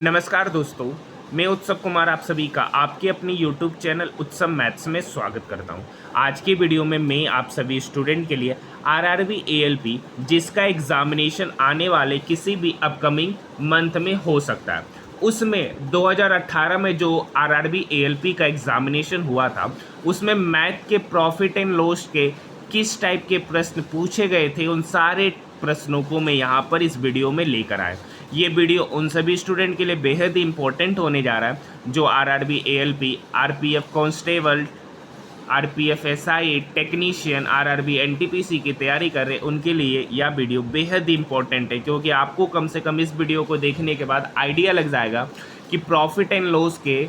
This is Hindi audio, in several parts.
नमस्कार दोस्तों, मैं उत्सव कुमार आप सभी का आपके अपनी यूट्यूब चैनल उत्सव मैथ्स में स्वागत करता हूं। आज की वीडियो में मैं आप सभी स्टूडेंट के लिए आरआरबी एएलपी जिसका एग्जामिनेशन आने वाले किसी भी अपकमिंग मंथ में हो सकता है, उसमें 2018 में जो आरआरबी एएलपी का एग्जामिनेशन हुआ था उसमें मैथ के प्रॉफिट एंड लॉस के किस टाइप के प्रश्न पूछे गए थे, उन सारे प्रश्नों को मैं यहाँ पर इस वीडियो में लेकर आया। ये वीडियो उन सभी स्टूडेंट के लिए बेहद ही इंपॉर्टेंट होने जा रहा है जो RRB ALP, RPF constable, RPF SI, technician, RRB NTPC की तैयारी कर रहे हैं। उनके लिए यह वीडियो बेहद ही इंपॉर्टेंट है क्योंकि आपको कम से कम इस वीडियो को देखने के बाद आइडिया लग जाएगा कि प्रॉफिट एंड लॉस के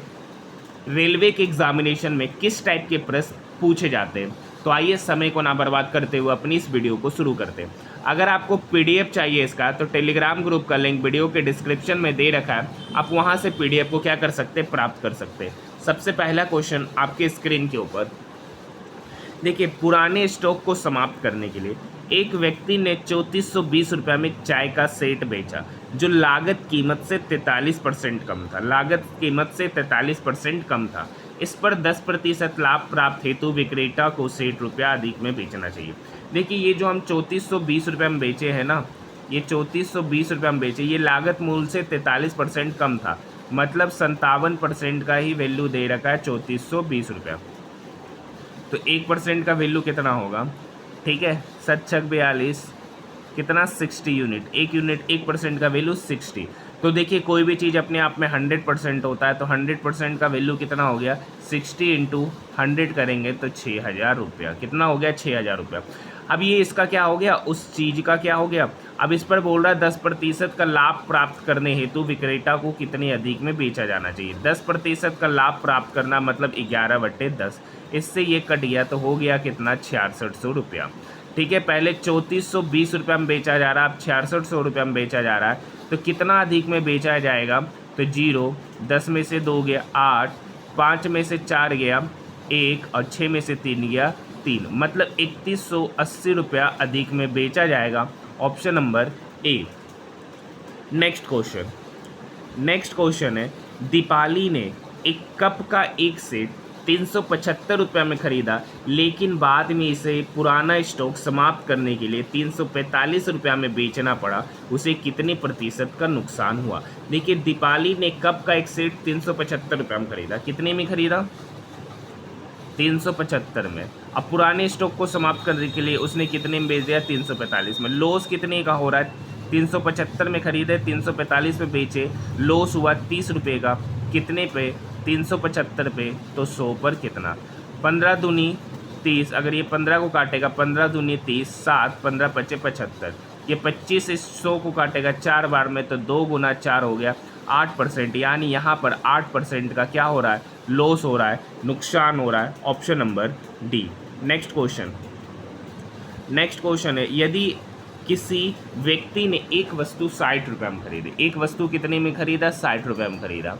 रेलवे के एग्जामिनेशन में किस टाइप के प्रश्न पूछे जाते हैं। तो आइए समय को ना बर्बाद करते हुए अपनी इस वीडियो को शुरू करते हैं। अगर आपको पीडीएफ चाहिए इसका तो टेलीग्राम ग्रुप का लिंक वीडियो के डिस्क्रिप्शन में दे रखा है, आप वहां से पीडीएफ को क्या कर सकते हैं, प्राप्त कर सकते हैं। सबसे पहला क्वेश्चन आपके स्क्रीन के ऊपर देखिए, पुराने स्टॉक को समाप्त करने के लिए एक व्यक्ति ने 3420 रुपये में चाय का सेट बेचा जो लागत कीमत से 43% कम था। लागत कीमत से 43% कम था। इस पर 10% लाभ प्राप्त हेतु विक्रेता को 60 रुपया अधिक में बेचना चाहिए। देखिए, ये जो हम 3420 रुपये में बेचे हैं ना, ये 3420 रुपये में बेचे, ये लागत मूल्य से 43% कम था, मतलब 57% का ही वैल्यू दे रखा है 3420 रुपया। तो 1% का वैल्यू कितना होगा, ठीक है, 7×42 कितना, 60 यूनिट। 1 यूनिट 1% का वैल्यू 60। तो देखिए, कोई भी चीज़ अपने आप में 100% होता है, तो 100% का वैल्यू कितना हो गया, 60 इंटू 100 करेंगे तो 6000 रुपया। कितना हो गया, 6000 रुपया। अब ये इसका क्या हो गया, उस चीज़ का क्या हो गया। अब इस पर बोल रहा है 10% का लाभ प्राप्त करने हेतु विक्रेता को कितने अधिक में बेचा जाना चाहिए। 10% का लाभ प्राप्त करना मतलब 11/10। इससे ये कट गया तो हो गया कितना, 6600 रुपया। ठीक है, पहले 3420 रुपये में बेचा जा रहा है, अब 6600 रुपये में बेचा जा रहा है। तो कितना अधिक में बेचा जाएगा, तो 0, 10 में से 2 गया 8, 5 में से 4 गया 1 और 6 में से 3 गया 3, मतलब 3180 रुपया अधिक में बेचा जाएगा। Option number A. Next question है, दीपाली ने एक कप का एक सेट 375 रुपये में खरीदा, लेकिन बाद में इसे पुराना स्टॉक समाप्त करने के लिए 345 रुपये में बेचना पड़ा। उसे कितने प्रतिशत का नुकसान हुआ। देखिए, दीपाली ने कप का एक सेट 375 रुपये में खरीदा। कितने में खरीदा, 375 में। अब पुराने स्टॉक को समाप्त करने के लिए उसने कितने में बेच दिया, 345 में। लॉस कितने का हो रहा है, 375 में खरीदे, 345 में बेचे, लॉस हुआ 30 रुपये का। कितने पे, 375 पे, तो 100 पर कितना, 15 दूनी 30। अगर ये 15 को काटेगा, 15 दूनी 30, 7, 15 पचे 75। ये 25 इस 100 को काटेगा 4 बार में, तो 2 गुना 4 हो गया 8%। यानी यहाँ पर 8% का क्या हो रहा है, लॉस हो रहा है, नुकसान हो रहा है। Option number D. Next question है, यदि किसी व्यक्ति ने एक वस्तु 60 रुपये में खरीदी, एक वस्तु कितने में खरीदा, 60 रुपये में खरीदा,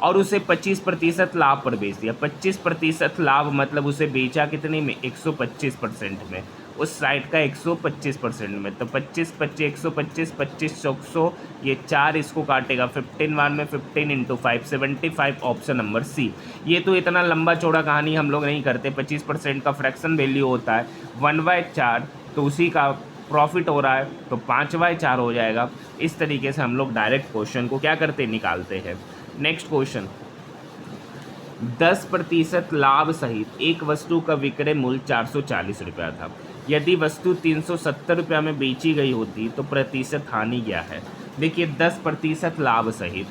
और उसे 25% लाभ पर बेच दिया। 25% लाभ मतलब उसे बेचा कितने में, 125% में। उस साइट का 125% में, तो 25 25 125 25 100, ये 4 इसको काटेगा, 15 1 में 15 इंटू 5 75। ऑप्शन नंबर सी। ये तो इतना लंबा चौड़ा कहानी हम लोग नहीं करते। 25% का फ्रैक्शन वैल्यू होता है 1/4, तो उसी का प्रॉफिट हो रहा है तो 5/4 हो जाएगा। इस तरीके से हम लोग डायरेक्ट क्वेश्चन को क्या करते, निकालते हैं। नेक्स्ट क्वेश्चन, 10% लाभ सहित एक वस्तु का विक्रय मूल्य 440 रुपया था। यदि वस्तु 370 रुपया में बेची गई होती तो प्रतिशत हानि क्या है। देखिए, 10% लाभ सहित,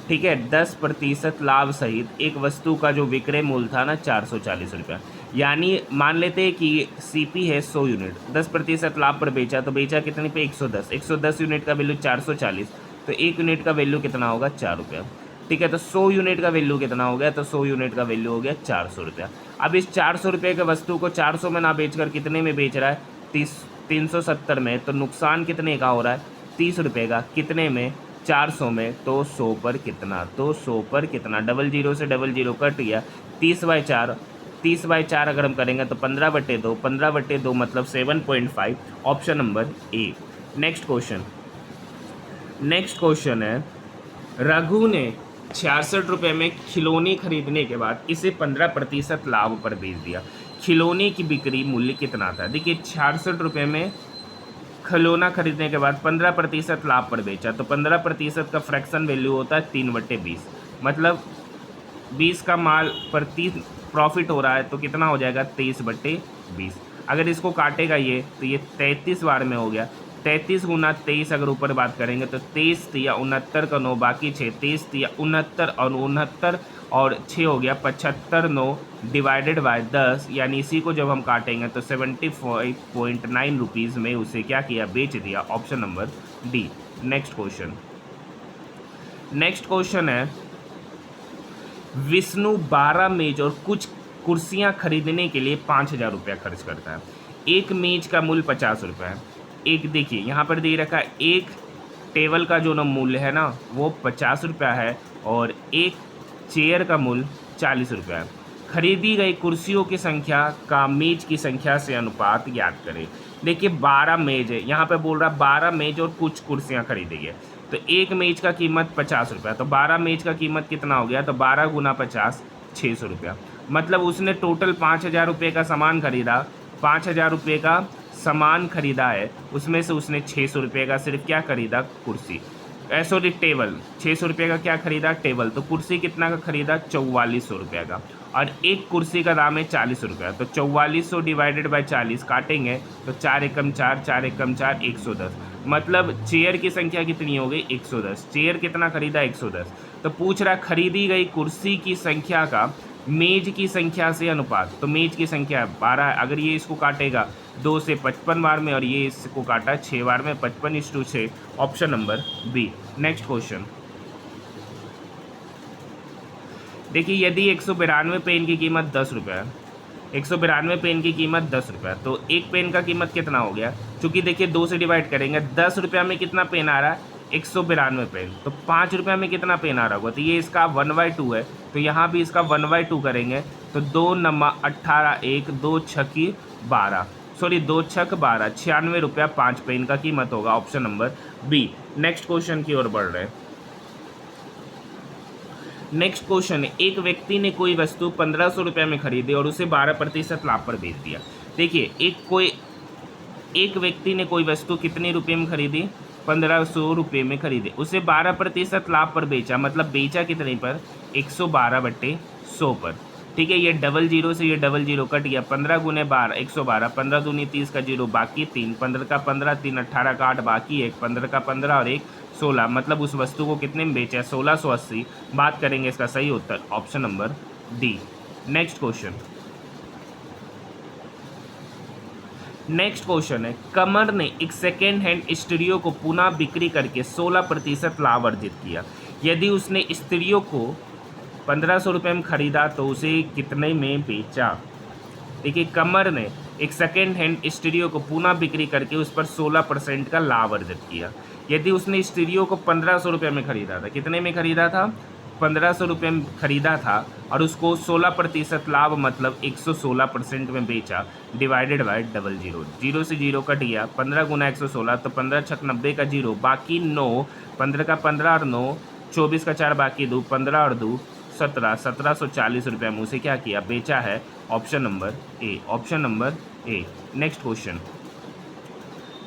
ठीक है, 10% लाभ सहित एक वस्तु का जो विक्रय मूल्य था ना 440 रुपया, यानी मान लेते हैं कि सीपी है 100 यूनिट, 10% लाभ पर बेचा, तो बेचा कितने पे, 110। 110 यूनिट का वैल्यू 440, तो 1 यूनिट का वैल्यू कितना होगा, 4 रुपया। ठीक है, तो 100 यूनिट का वैल्यू कितना हो गया, तो 100 यूनिट का वैल्यू हो गया 400 रुपया। अब इस 400 रुपये के वस्तु को 400 में ना बेचकर कितने में बेच रहा है, 370 में, तो नुकसान कितने का हो रहा है, 30 रुपये का। कितने में, 400 में, तो 100 पर कितना, तो 100 पर कितना, 00 से 00 कट गया, 30/4। 30/4 अगर हम करेंगे तो 15/2, 15/2 मतलब 7.5। Option number A. Next question है, रघु ने 66 रुपये में खिलौने खरीदने के बाद इसे 15% लाभ पर बेच दिया। खिलौने की बिक्री मूल्य कितना था? देखिए 66 रुपये में खिलौना खरीदने के बाद 15% लाभ पर बेचा, तो 15% का फ्रैक्शन वैल्यू होता है 3/20। मतलब 20 का माल पर 30 प्रॉफिट हो रहा है तो कितना हो जाएगा? 23/20। अगर इसको काटेगा ये तो ये 33 बार में हो गया। 33 गुना 23 अगर ऊपर बात करेंगे तो 23 तिया 69 का 9 बाकी 6, 23 तिया 69 और 69 और 6 हो गया 75 9 डिवाइडेड बाय 10, यानी इसी को जब हम काटेंगे तो 75.9 रुपीज़ में उसे क्या किया? बेच दिया। Option number D. Next question है, विष्णु 12 मेज और कुछ कुर्सियां खरीदने के लिए 5,000 रुपया खर्च करता है। एक मेज का मूल्य 50 रुपये है। एक देखिए यहाँ पर दे रखा है, एक टेबल का जो ना मूल्य है ना वो 50 रुपया है और एक चेयर का मूल्य 40 रुपया है। खरीदी गई कुर्सियों की संख्या का मेज की संख्या से अनुपात ज्ञात करें। देखिए 12 मेज है, यहाँ पे बोल रहा है 12 मेज और कुछ कुर्सियाँ खरीदी गई, तो एक मेज का कीमत 50 रुपया, तो 12 मेज का कीमत कितना हो गया? तो 12 गुना 50 600 रुपया। मतलब उसने टोटल 5,000 रुपये का सामान खरीदा, 5,000 रुपये का सामान खरीदा है, उसमें से उसने 600 रुपये का सिर्फ क्या खरीदा? कुर्सी, सॉरी टेबल। 600 रुपये का क्या खरीदा? टेबल। तो कुर्सी कितना का खरीदा? 4400 रुपये का, और एक कुर्सी का दाम है 40 रुपया। तो 4400 डिवाइडेड बाय 40 काटेंगे तो 4 एकम 4, 4 एकम 4, 110। मतलब चेयर की संख्या कितनी हो गई? 110। चेयर कितना खरीदा? 110। तो पूछ रहा खरीदी गई कुर्सी की संख्या का मेज की संख्या से अनुपात। तो मेज की संख्या 12 है, अगर ये इसको काटेगा 2 से 55 बार में और ये इसको काटा 6 बार में, 55:6। Option number B. Next question देखिए, यदि 192 पेन की कीमत 10 रुपये है, 192 पेन की कीमत 10 रुपये, तो एक पेन का कीमत कितना हो गया? चूँकि देखिए 2 से डिवाइड करेंगे, 10 रुपये में कितना पेन आ रहा है? 192 पेन। तो 5 रुपये में कितना पेन आ रहा होगा? तो ये इसका 1/2 है, तो यहाँ भी इसका 1/2 करेंगे तो 2 नमा 18, 1 2 छकी 12, सॉरी 2 छक 12, 96 रुपया 5 पेन का कीमत होगा। Option number B. Next question की ओर बढ़ रहे हैं। नेक्स्ट क्वेश्चन है, एक व्यक्ति ने कोई वस्तु 1500 रुपये में खरीदी और उसे 12% लाभ पर बेच दिया। देखिए एक व्यक्ति ने कोई वस्तु कितने रुपये में खरीदी? 1500 रुपये में खरीदी, उसे 12% लाभ पर बेचा। मतलब बेचा कितने पर? 112/100 पर। ठीक है, ये डबल जीरो से ये डबल जीरो कट गया। 15 गुने 12 112, 15 दूनी 30 का जीरो बाकी 3, 15 का 15, 3 18 का 8 बाकी 1, 15 का 15 और 1 16। मतलब उस वस्तु को कितने में बेचा है? 1680। बात करेंगे इसका सही उत्तर option number D. Next question है, कमर ने एक सेकेंड हैंड स्टूडियो को पुनः बिक्री करके 16% लाभ अर्जित किया। यदि उसने स्टूडियो को 1500 रुपये में खरीदा तो उसे कितने में बेचा? देखिए कमर ने एक सेकेंड हैंड स्टूडियो को पुनः बिक्री करके उस पर 16% का लाभ अर्जित किया। यदि उसने स्टूडियो को 1500 रुपये में खरीदा था, कितने में खरीदा था? 1500 रुपये में खरीदा था और उसको 16% लाभ मतलब 116% में बेचा, divided by double zero. Zero से जीरो कट गया, 15 गुना 116, तो 15 छक 90 का जीरो बाकी 9, 15 का 15 और 9, 24 का 4 बाकी 2, 15 और 2 17, 1740 रुपये में उसे क्या किया? बेचा है। Option number A. Option number A. Next question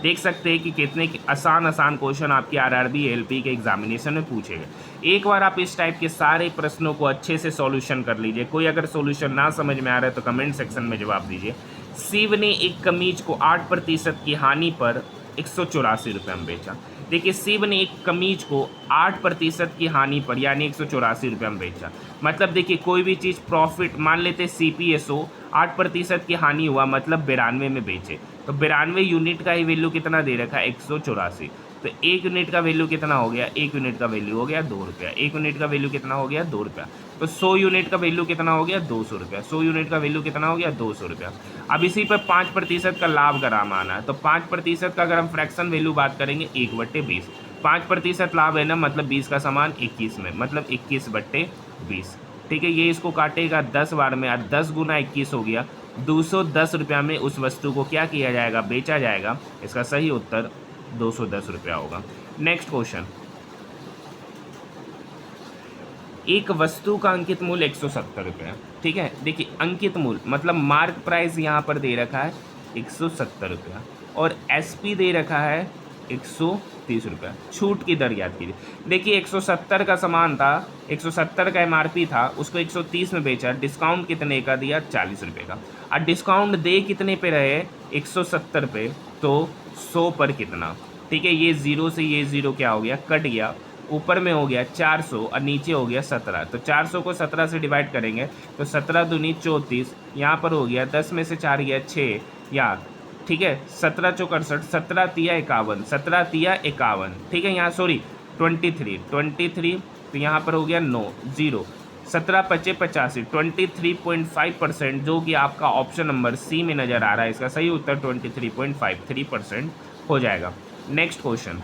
देख सकते हैं कि कितने आसान क्वेश्चन आपके आरआरबी एएलपी के एग्जामिनेशन में पूछे गए। एक बार आप इस टाइप के सारे प्रश्नों को अच्छे से सॉल्यूशन कर लीजिए। कोई अगर सॉल्यूशन ना समझ में आ रहा है तो कमेंट सेक्शन में जवाब दीजिए। शिव ने एक कमीज को 8% की हानि पर 184 रुपये में बेचा। देखिए शिव ने एक कमीज को 8% की हानि पर यानी 184 रुपये में बेचा। मतलब देखिए कोई भी चीज़ प्रॉफिट मान लेते CPSO 8% की हानि हुआ मतलब 92 में बेचे, तो 92 यूनिट का ही वैल्यू कितना दे रखा है? 184। तो एक यूनिट का वैल्यू कितना हो गया? एक यूनिट का वैल्यू हो गया 2 रुपया। एक यूनिट का वैल्यू कितना हो गया? 2 रुपया। तो 100 यूनिट का वैल्यू कितना हो गया? 200 रुपया। 100 यूनिट का वैल्यू कितना हो गया? 200 रुपया। अब इसी पर 5% का लाभ का नाम आना है, तो 5% का अगर हम फ्रैक्शन वैल्यू बात करेंगे 1/20। 5% लाभ है ना, मतलब 20 का सामान 21 में, मतलब 21/20। ठीक है, ये इसको काटेगा 10 बार में, 10 गुना 21 हो गया। 210 रुपया में उस वस्तु को क्या किया जाएगा? बेचा जाएगा। इसका सही उत्तर 210 रुपया होगा। नेक्स्ट क्वेश्चन एक वस्तु का अंकित मूल्य 170 रुपये है। ठीक है, देखिए अंकित मूल्य मतलब मार्क प्राइस यहाँ पर दे रखा है 170 रुपया और एसपी दे रखा है 130 रुपया। छूट की दर याद कीजिए। देखिए 170 का सामान था, 170 का एमआरपी था, उसको 130 में बेचा, डिस्काउंट कितने का दिया 40 रुपये का। और डिस्काउंट दे कितने पे रहे 170 पे, तो 100 पर कितना। ठीक है, ये ज़ीरो से ये ज़ीरो क्या हो गया, कट गया, ऊपर में हो गया 400 और नीचे हो गया 17। तो 400 को 17 से डिवाइड करेंगे तो 17 दूनी 34, यहाँ पर हो गया 10 में से 4 गया 6 या ठीक है 17 चौक 68, 17 तिया 51, 17 तिया 51। ठीक है, यहाँ सॉरी 23 तो यहाँ पर हो गया 9 0, 17 पचे 85, 23.5%, जो कि आपका ऑप्शन नंबर सी में नज़र आ रहा है। इसका सही उत्तर 23.53% हो जाएगा। नेक्स्ट क्वेश्चन,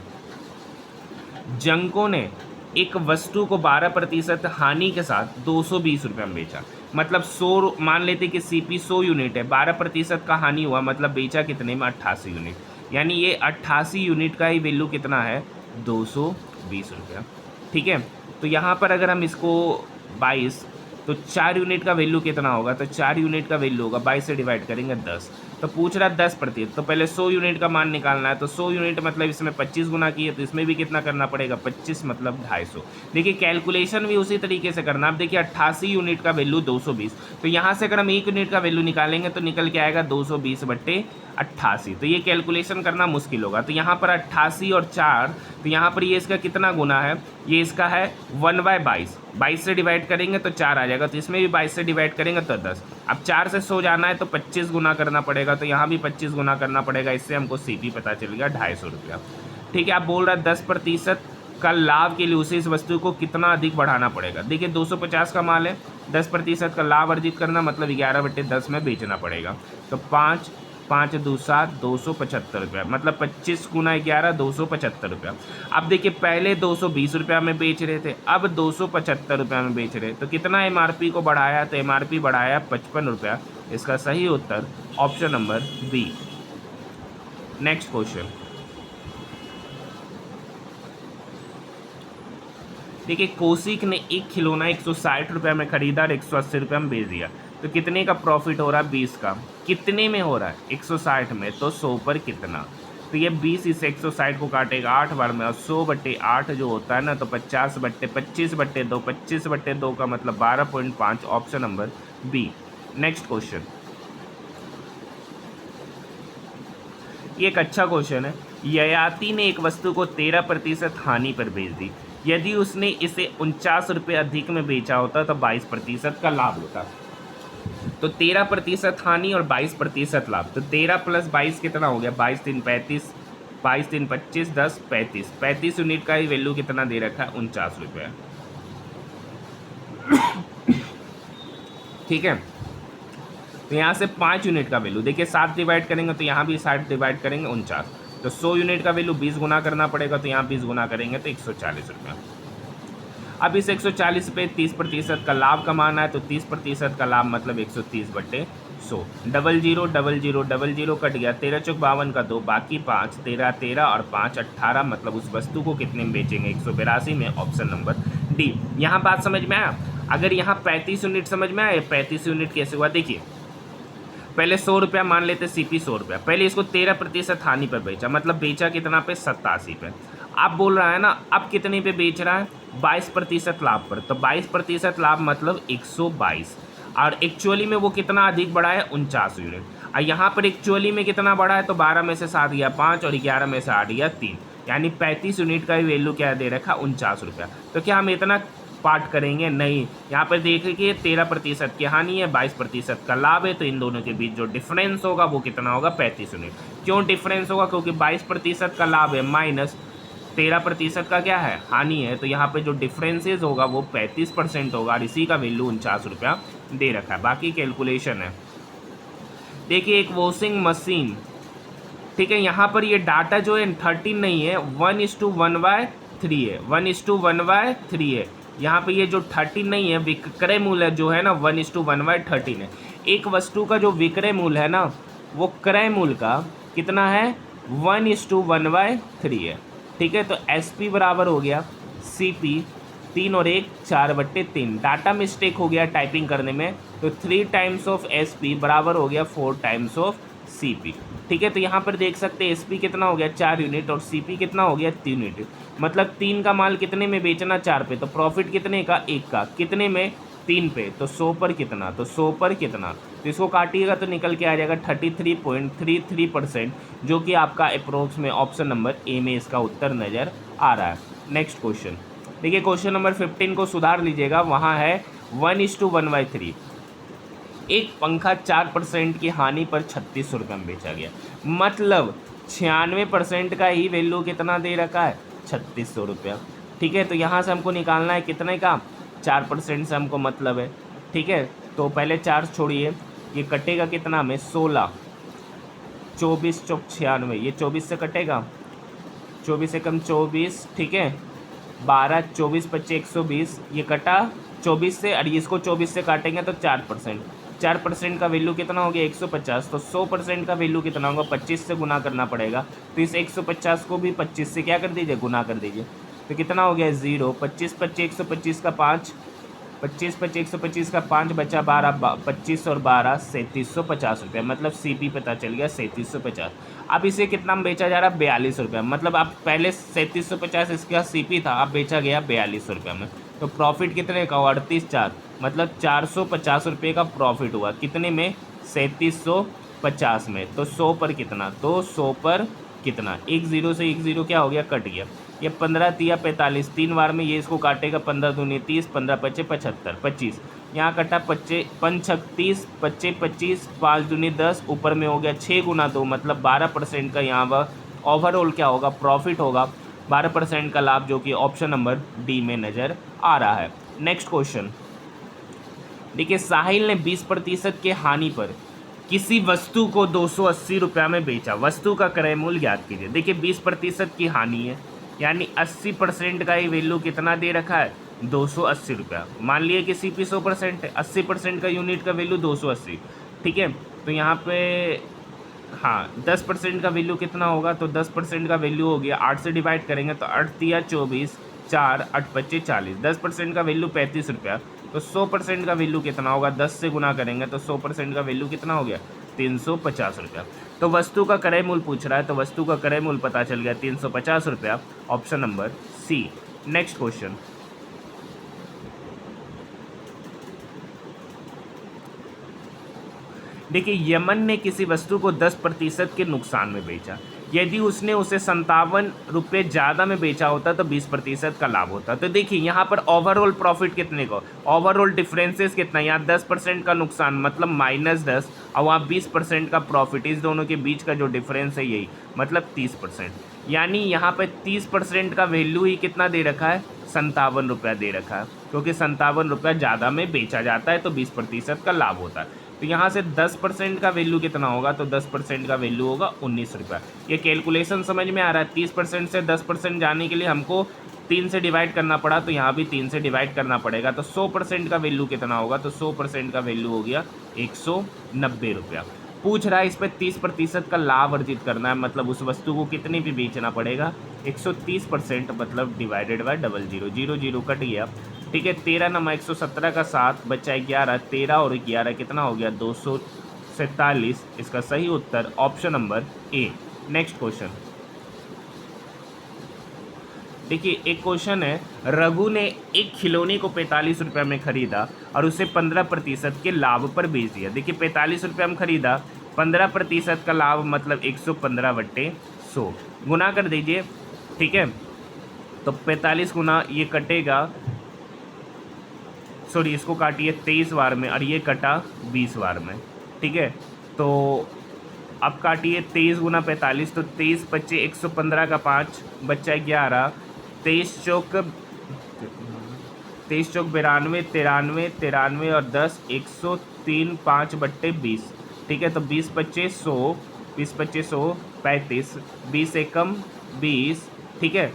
जंको ने एक वस्तु को 12% हानि के साथ 220 रुपये में बेचा। मतलब 100 मान लेते कि सीपी 100 यूनिट है, 12% का हानि हुआ, मतलब बेचा कितने में 88 यूनिट। यानी ये 88 यूनिट का ही वैल्यू कितना है 220 रुपया। ठीक है, तो यहाँ पर अगर हम इसको 22, तो 4 यूनिट का वैल्यू कितना होगा, तो 4 यूनिट का वैल्यू होगा 22 से डिवाइड करेंगे 10। तो पूछ रहा 10%, तो पहले 100 यूनिट का मान निकालना है। तो 100 यूनिट मतलब इसमें 25 गुना किए, तो इसमें भी कितना करना पड़ेगा 25 मतलब 250। देखिए कैलकुलेशन भी उसी तरीके से करना। अब देखिए 88 यूनिट का वैल्यू 220, तो यहाँ से अगर हम 1 यूनिट का वैल्यू निकालेंगे तो निकल के आएगा 220/88। तो ये कैलकुलेशन करना मुश्किल होगा। तो यहाँ पर 88 और 4, तो यहाँ पर ये इसका कितना गुना है, ये इसका है 1/22। 22 से डिवाइड करेंगे तो 4 आ जाएगा, तो इसमें भी 22 से डिवाइड करेंगे तो 10। अब 4 से 100 जाना है तो 25 गुना करना पड़ेगा, तो यहाँ भी 25 गुना करना पड़ेगा। इससे हमको सीपी पता चल गया 250 रुपया। ठीक है, आप बोल रहा है 10% का लाभ के लिए उसे इस वस्तु को कितना अधिक बढ़ाना पड़ेगा। देखिए 250 का माल है, 10% का लाभ अर्जित करना मतलब 11/10 में बेचना पड़ेगा। तो 5 5 2 7 275 रुपया, मतलब 25 गुना 11 275 रुपया। अब देखिए पहले 220 रुपया में बेच रहे थे, अब 275 रुपया में बेच रहे, तो कितना एमआरपी को बढ़ाया, तो एमआरपी बढ़ाया 55 रुपया। इसका सही उत्तर option number B. Next question, देखिए कौशिक ने एक खिलौना 160 रुपये में खरीदा और 180 रुपये में बेच दिया, तो कितने का प्रॉफिट हो रहा है 20 का। कितने में हो रहा है 160 में, तो 100 पर कितना। तो ये 20 इस 160 को काटेगा 8 बार में, और 100/8 जो होता है ना, तो 50/25/2, 25/2 का मतलब 12.5, option number B. Next question, ये एक अच्छा क्वेश्चन है। ययाति ने एक वस्तु को 13% हानि पर बेच दी। यदि उसने इसे 49 रुपये अधिक में बेचा होता तो 22% का लाभ होता। तो 13% हानि और 22% लाभ, तो 13 + 22 कितना हो गया 22 3 35, 22 3 25 10 35, 35 यूनिट का ही वैल्यू कितना दे रखा है 49 रुपये। ठीक है, तो यहाँ से 5 यूनिट का वैल्यू देखिए 7 डिवाइड करेंगे तो यहाँ भी 7 डिवाइड करेंगे 49, तो 100 यूनिट का वैल्यू 20 गुना करना पड़ेगा, तो यहाँ 20 गुना करेंगे तो 140 रुपये। अब इस 140 पे 30% का लाभ कमाना है, तो 30% का लाभ मतलब 130/100। 00 00 00 कट गया, 13 चौक 52 का 2, बाकी 5, 13 13 और 5 18, मतलब उस वस्तु को कितने में बेचेंगे 182 में, ऑप्शन नंबर डी। यहाँ बात समझ में आया। अगर यहाँ 35 यूनिट समझ में आए, 35 यूनिट कैसे हुआ देखिए, पहले 100 रुपया मान लेते सीपी 100 रुपया, पहले इसको 13% हानि पर बेचा, मतलब बेचा कितना पे 87 पे। अब बोल रहा है ना अब कितने पे बेच रहा है 22% लाभ पर, तो 22% लाभ मतलब 122, और एक्चुअली में वो कितना अधिक बढ़ा है 49 यूनिट, और यहाँ पर एक्चुअली में कितना बढ़ा है, तो 12 में से 7 गया 5 और 11 में से 8 गया 3, यानी 35 यूनिट का वैल्यू क्या दे रखा 49 रुपया। तो क्या हम इतना पार्ट करेंगे, नहीं। यहाँ पर देखिए 13% की हानि है, 22% का लाभ है, तो इन दोनों के बीच जो डिफरेंस होगा वो कितना होगा 35 यूनिट। क्यों डिफरेंस होगा, क्योंकि 22% का लाभ है माइनस 13% का क्या है हानि है, तो यहाँ पे जो डिफरेंसेस होगा वो 35% होगा, और इसी का वैल्यू 49 रुपया दे रखा है। बाकी कैलकुलेशन है। देखिए एक वॉशिंग मशीन, ठीक है, यहाँ पर ये डाटा जो है 13 नहीं है, 1:1/3 है, 1:1/3 है। यहाँ पे ये जो 13 नहीं है, विक्रय मूल्य जो है ना 1:1/13 है। एक वस्तु का जो विक्रय मूल्य है ना वो क्रय मूल्य का कितना है 1:1/3 है। ठीक है, तो SP बराबर हो गया CP 3 और 1 4/3। डाटा मिस्टेक हो गया टाइपिंग करने में, तो 3 टाइम्स ऑफ एस पी बराबर हो गया 4 टाइम्स ऑफ सी पी। ठीक है, तो यहाँ पर देख सकते हैं एस पी कितना हो गया 4 यूनिट और सी पी कितना हो गया 3 यूनिट। मतलब 3 का माल कितने में बेचना 4 पे, तो प्रॉफिट कितने का 1 का, कितने में 3 पे, तो 100 पर कितना, तो 100 पर कितना, तो इसको काटिएगा तो निकल के आ जाएगा 33.33%, जो कि आपका अप्रोक्स में ऑप्शन नंबर ए में इसका उत्तर नज़र आ रहा है। नेक्स्ट क्वेश्चन देखिए, क्वेश्चन नंबर 15 को सुधार लीजिएगा, वहाँ है 1:1/3। एक पंखा 4% की हानि पर 3600 रुपये में बेचा गया, मतलब 96% का ही वैल्यू कितना दे रखा है 3600 रुपया। ठीक है, तो यहाँ से हमको निकालना है कितने का, 4% से हमको मतलब है। ठीक है, तो पहले 4 छोड़िए, ये कटेगा कितना में 16, 24 चौक 96, ये 24 से कटेगा, 24 से कम 24, ठीक है, 12, 24, 25, 120, ये कटा 24 से, और इसको 24 से काटेंगे तो 4%। 4% का वैल्यू कितना हो गया 150, तो 100% का वैल्यू कितना होगा 25 से गुना करना पड़ेगा। तो इस 150 को भी 25 से क्या कर दीजिए, गुना कर दीजिए, तो कितना हो गया 0, 25, 25, 125 का 5, 25, 25, 125 का 5 बचा 12, 25 और 12 3750 रुपये, मतलब सीपी पता चल गया 3750। अब इसे कितना में बेचा जा रहा है 42 रुपये, मतलब अब पहले 3750 इसका सीपी था, अब बेचा गया 42 रुपये में। तो प्रॉफिट कितने का हुआ 38,4, मतलब 450 रुपये का प्रॉफिट हुआ, कितने में 3750 में। तो 100 पर कितना, तो 100 पर कितना, 1 0 से 1 0 क्या हो गया, कट गया। ये 15 तिया 45, 3 बार में ये इसको काटेगा, 15 दूनी 30, 15 पचे 75, 25 यहाँ कटा, 25 5 36, 25 25, 5 दूनी 10, ऊपर में हो गया 6 गुना 2, मतलब 12% का यहाँ पर ओवरऑल क्या होगा, प्रॉफिट होगा, 12% का लाभ, जो कि ऑप्शन नंबर डी में नज़र आ रहा है। नेक्स्ट क्वेश्चन देखिए, साहिल ने 20% के हानि पर किसी वस्तु को 280 रुपया में बेचा, वस्तु का क्रय मूल्य ज्ञात कीजिए। देखिए 20% की हानि है, यानी 80% का ही वैल्यू कितना दे रखा है 280 रुपया। मान लिए कि सीपी 100% है, 80% का यूनिट का वैल्यू 280। ठीक है, तो यहाँ पे हाँ 10% का वैल्यू कितना होगा, तो 10% का वैल्यू हो गया 8 से डिवाइड करेंगे तो 8 तिया 24, 4 8 25 40, 10% का वैल्यू 35 रुपया। तो 100% का वैल्यू कितना होगा, 10 से गुना करेंगे तो 100% का वैल्यू कितना हो गया 350 रुपया। तो वस्तु का क्रय मूल्य पूछ रहा है, तो वस्तु का क्रय मूल्य पता चल गया 350 रुपया, option number C. Next question देखिए, यमन ने किसी वस्तु को 10% के नुकसान में बेचा, यदि उसने उसे 57 रुपये ज़्यादा में बेचा होता तो 20% का लाभ होता। तो देखिए यहाँ पर ओवरऑल प्रॉफिट कितने को, ओवरऑल डिफरेंसेस कितना, यहाँ 10% का नुकसान मतलब -10, और वहाँ 20% का प्रॉफिट, इस दोनों के बीच का जो डिफरेंस है यही, मतलब 30%। यानी यहाँ पर 30% का वैल्यू ही कितना दे रखा है 57 रुपया दे रखा है, क्योंकि 57 रुपया ज़्यादा में बेचा जाता है तो 20% का लाभ होता है। तो यहाँ से 10% का वैल्यू कितना होगा, तो 10% का वैल्यू होगा 19 रुपया। ये कैलकुलेशन समझ में आ रहा है, 30% से 10% जाने के लिए हमको 3 से डिवाइड करना पड़ा, तो यहाँ भी 3 से डिवाइड करना पड़ेगा। तो 100% का वैल्यू कितना होगा, तो 100% का वैल्यू हो गया 190 रुपया। पूछ रहा है इस पर 30% का लाभ अर्जित करना है, मतलब उस वस्तु को कितने भी बेचना पड़ेगा 130%, मतलब डिवाइडेड बाय 00, 00 कट गया। ठीक है, 13 नमा 117 का 7 बचा 11, 13 और 11 कितना हो गया 247। इसका सही उत्तर option number A. Next question देखिए, एक क्वेश्चन है, रघु ने एक खिलौने को 45 रुपये में खरीदा और उसे 15% के लाभ पर बेच दिया। देखिए 45 रुपये में खरीदा, 15% का लाभ मतलब 115/100, गुना कर दीजिए। ठीक है, तो 45 गुना ये कटेगा, सॉरी इसको काटिए 23 बार में और ये कटा 20 बार में। ठीक है, तो अब काटिए 23 गुना 45, तो 23 25 115 का 5 बच्चा 11, 23 चौक 92, 93 और 10 103, 5/20। ठीक है, तो 20 25 100, 20 25 100 35, 20 एकम 20। ठीक है,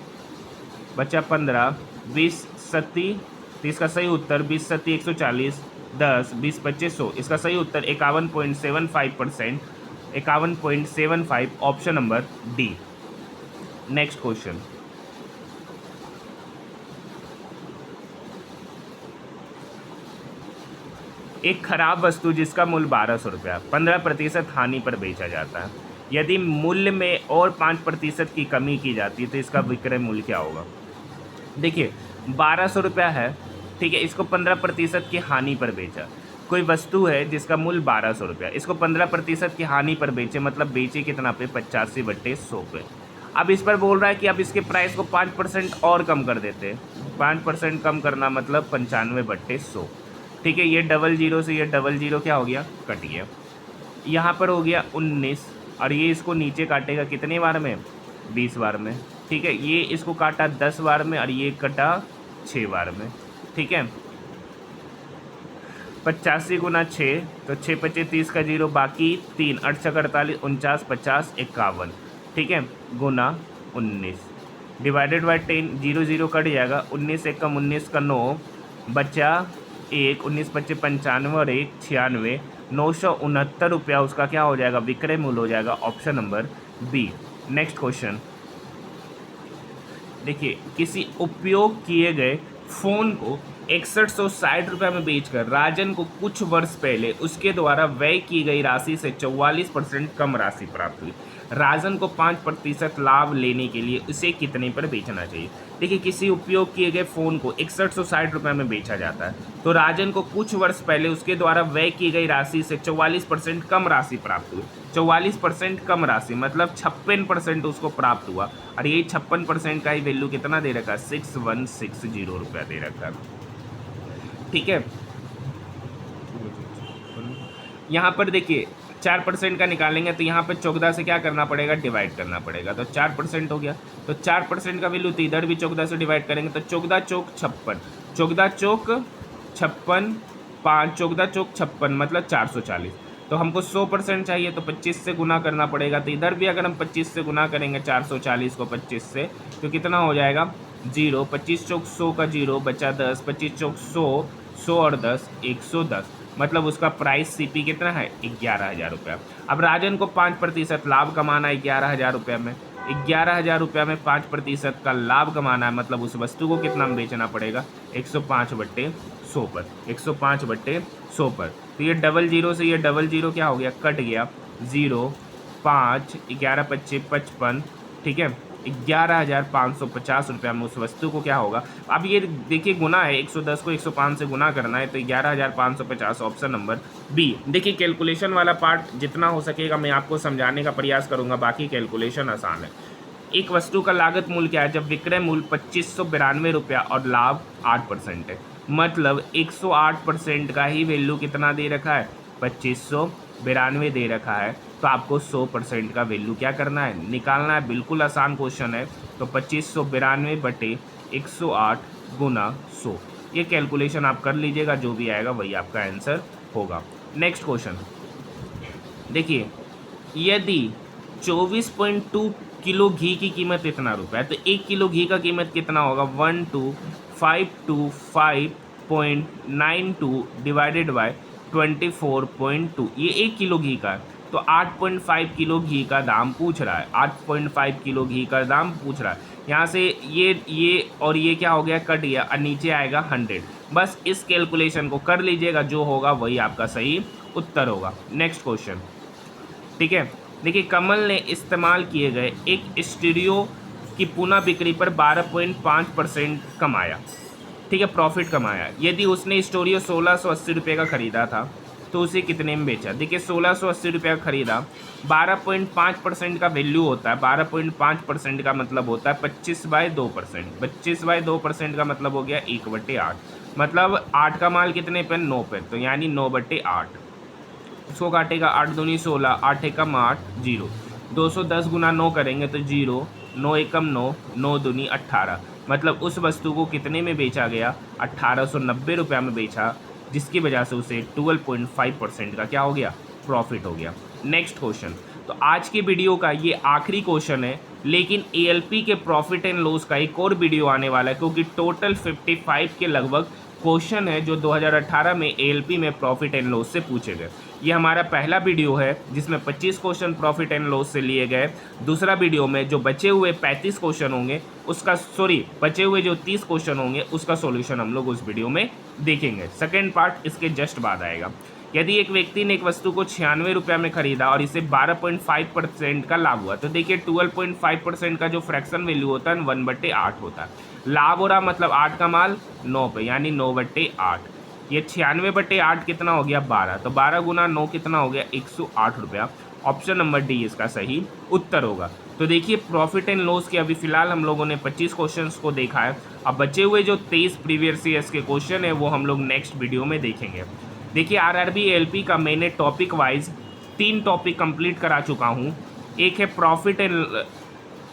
बचा 15, 20 सत्ती, तो इसका सही उत्तर 20 सत्ती 140, 10 20 25 100, इसका सही उत्तर 51.75%, 51.75, option number D. Next question एक खराब वस्तु जिसका मूल्य 1200 रुपया 15% हानि पर बेचा जाता है। यदि मूल्य में और 5% की कमी की जाती है तो इसका विक्रय मूल्य क्या होगा। देखिए 1200 रुपया है, ठीक है, इसको 15% की हानि पर बेचा। कोई वस्तु है जिसका मूल्य 1200 रुपया, इसको 15% की हानि पर बेचे, मतलब बेचे कितना पे 85/100 पे। अब इस पर बोल रहा है कि अब इसके प्राइस को 5% और कम कर देते हैं। 5% कम करना मतलब 95/100, ठीक है। ये डबल जीरो से ये डबल जीरो क्या हो गया, कट गया। यहाँ पर हो गया 19 और ये इसको नीचे काटेगा कितने बार में, 20 बार में, ठीक है। ये इसको काटा 10 बार में और ये कटा 6 बार में, ठीक है। 85 गुना 6 तो 6×25 का 0, बाकी 3 8 6 48 49 50 51, ठीक है, गुना 19 डिवाइडेड बाई 10, 0 0 कट जाएगा। 19 1 कम 19 का 9 बचा 1, 19 25 95 और 1 96, 969 रुपया उसका क्या हो जाएगा, विक्रय मूल्य हो जाएगा। Option number B. Next question देखिए, किसी उपयोग किए गए फ़ोन को 6160 रुपये में बेचकर राजन को कुछ वर्ष पहले उसके द्वारा व्यय की गई राशि से 44% कम राशि प्राप्त हुई। राजन को 5% लाभ लेने के लिए उसे कितने पर बेचना चाहिए। देखिए, किसी उपयोग किए गए फ़ोन को 6160 रुपये में बेचा जाता है, तो राजन को कुछ वर्ष पहले उसके द्वारा व्यय की गई राशि से 44% कम राशि प्राप्त हुई। 44% कम राशि मतलब 56% उसको प्राप्त हुआ, और ये 56% का ही वैल्यू कितना दे रखा है, 6160 रुपया दे रखा है, ठीक है। यहाँ पर देखिए 4% का निकालेंगे तो यहाँ पे 14 से क्या करना पड़ेगा, डिवाइड करना पड़ेगा, तो 4% हो गया। तो 4% का वैल्यू तो इधर भी 14 से डिवाइड करेंगे तो 14 चौक 56, 14 चौक 56, 5 14 चौक 56 मतलब 440। तो हमको 100% चाहिए तो 25 से गुना करना पड़ेगा। तो इधर भी अगर हम 25 से गुना करेंगे 440 को 25 से तो कितना हो जाएगा, 0, 25 चौक 100 का 0 बचा 10, 25 चौक 100, 100 और 10 110, मतलब उसका प्राइस सीपी कितना है, 11,000 रुपया। अब राजन को 5% लाभ कमाना है 11,000 रुपये में। 11,000 रुपये में 5% का लाभ कमाना है, मतलब उस वस्तु को कितना में बेचना पड़ेगा, 105/100 पर, 105/100 पर। तो ये डबल जीरो से ये डबल जीरो क्या हो गया, कट गया। 0 5 11 25 55, ठीक है, 11,550 रुपया में उस वस्तु को क्या होगा। अब ये देखिए गुना है, 110 को 105 से गुना करना है, तो 11,550, ऑप्शन नंबर बी। देखिए कैलकुलेशन वाला पार्ट जितना हो सकेगा मैं आपको समझाने का प्रयास करूंगा, बाकी कैलकुलेशन आसान है। एक वस्तु का लागत मूल्य क्या है, जब विक्रय मूल्य 2592 रुपया और लाभ 8% है, मतलब 108% का ही वैल्यू कितना दे रखा है, 2592 दे रखा है, तो आपको 100% का वैल्यू क्या करना है, निकालना है। बिल्कुल आसान क्वेश्चन है। तो 2592/108 गुना 100, ये कैलकुलेशन आप कर लीजिएगा, जो भी आएगा वही आपका आंसर होगा। नेक्स्ट क्वेश्चन देखिए, यदि 24.2 किलो घी की कीमत इतना रुपया है तो 1 किलो घी का कीमत कितना होगा, 12,525.92 डिवाइडेड बाय 24.2, ये 1 किलो घी का है, तो 8.5 किलो घी का दाम पूछ रहा है, 8.5 किलो घी का दाम पूछ रहा है। यहाँ से ये और ये क्या हो गया, कट गया, और नीचे आएगा 100। बस इस कैलकुलेशन को कर लीजिएगा, जो होगा वही आपका सही उत्तर होगा। नेक्स्ट क्वेश्चन, ठीक है। देखिए, कमल ने इस्तेमाल किए गए एक स्टूडियो की पुनः बिक्री पर 12.5% कमाया, ठीक है, प्रॉफिट कमाया। यदि उसने स्टूडियो 1680 रुपये का ख़रीदा था तो उसे कितने में बेचा। देखिए 1680 रुपये का खरीदा, 12.5% का वैल्यू होता है। 12.5% का मतलब होता है 25/2%। 25/2% का मतलब हो गया 1/8, मतलब 8 का माल कितने पे, 9 पे, तो यानी 9/8। उसको काटेगा 8 दूनी 16, 8 एकम 8, 0, 210 गुना 9 करेंगे तो 0, 9 एकम 9, 9 दूनी 18, मतलब उस वस्तु को कितने में बेचा गया, 1890 रुपये में बेचा, जिसकी वजह से उसे 12.5% का क्या हो गया, प्रॉफिट हो गया। नेक्स्ट क्वेश्चन, तो आज की वीडियो का ये आखिरी क्वेश्चन है, लेकिन एएलपी के प्रॉफिट एंड लॉस का एक और वीडियो आने वाला है, क्योंकि टोटल 55 के लगभग क्वेश्चन है जो 2018 में एएलपी में प्रॉफिट एंड लॉस से पूछे गए। ये हमारा पहला वीडियो है जिसमें 25 क्वेश्चन प्रॉफिट एंड लॉस से लिए गए। दूसरा वीडियो में जो बचे हुए 35 क्वेश्चन होंगे बचे हुए जो 30 क्वेश्चन होंगे उसका सॉल्यूशन हम लोग उस वीडियो में देखेंगे। सेकेंड पार्ट इसके जस्ट बाद आएगा। यदि एक व्यक्ति ने एक वस्तु को 96 रुपये में खरीदा और इसे 12.5% का लाभ हुआ, तो देखिए 12.5% का जो फ्रैक्शन वैल्यू होता है 1/8 होता है। लाभ हो रहा मतलब 8 का माल 9 पे, यानी 9/8। ये 96/8 कितना हो गया 12, तो 12 गुना 9 कितना हो गया 108 रुपया। ऑप्शन नंबर डी इसका सही उत्तर होगा। तो देखिए प्रॉफिट एंड लॉस के अभी फिलहाल हम लोगों ने 25 क्वेश्चंस को देखा है। अब बचे हुए जो 23 प्रीवियस ईयर्स के क्वेश्चन है वो हम लोग नेक्स्ट वीडियो में देखेंगे। देखिए आरआरबी एएलपी का मैंने टॉपिक वाइज 3 टॉपिक कंप्लीट करा चुका हूँ। एक है प्रॉफिट एंड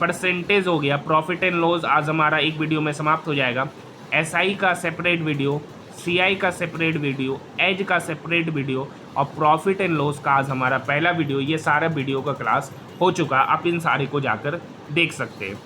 परसेंटेज हो गया, प्रॉफिट एंड लॉस आज हमारा एक वीडियो में समाप्त हो जाएगा। एसआई का सेपरेट वीडियो, सीआई का सेपरेट वीडियो, एज का सेपरेट वीडियो और प्रॉफिट एंड लॉस का आज हमारा पहला वीडियो। ये सारा वीडियो का क्लास हो चुका, आप इन सारे को जाकर देख सकते हैं।